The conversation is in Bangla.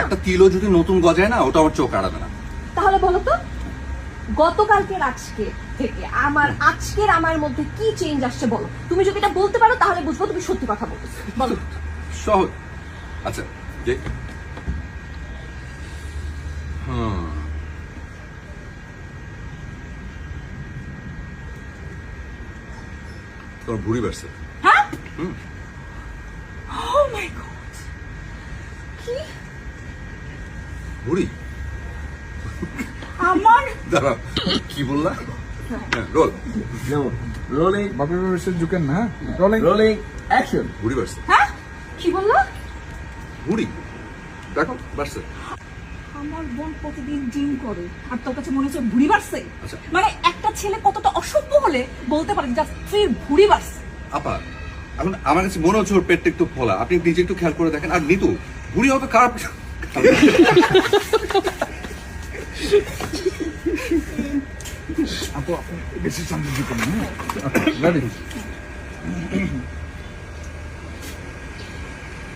একটা তিলও যদি নতুন গজায় না, ওটা আমার চোখ আড়াবে না। তাহলে বলো তো, গতকালকের আজকে থেকে আজকের আমার মধ্যে কি চেঞ্জ আসছে বলো। তুমি যদি এটা বলতে পারো তাহলে বুঝবো তুমি সত্যি কথা বলতেছো। বলো। সহজ। আচ্ছা, যে তোর ভুঁড়ি বাড়ছে। হ্যাঁ? Oh my God! কি? ভুঁড়ি? আমার দাঁড়া, কি বললা? রোল। রোলিং, বাপের বাপের ঝুঁকেন না। Rolling, rolling, action. ভুঁড়ি বাড়ছে। হ্যাঁ? কি বললো? ভুঁড়ি দেখো বাড়ছে। আমার বোন প্রতিদিন জিম করে আর তোর কাছে মনে হচ্ছে ভুঁড়ি বাড়ছে? আচ্ছা। মানে একটা ছেলে কতটা অসভ্য হলে বলতে পারে জাস্ট স্ত্রীর ভুঁড়ি বাড়ছে। আপা, এখন আমার কাছে মনে হচ্ছে ওর পেটটা একটু ফোলা। আপনি নিজে একটু খেয়াল করে দেখেন। আর নিতু, ভুঁড়ি হবে খারাপ। আপু আপনি বেশি সামনে ঝুঁকেন না। রেডি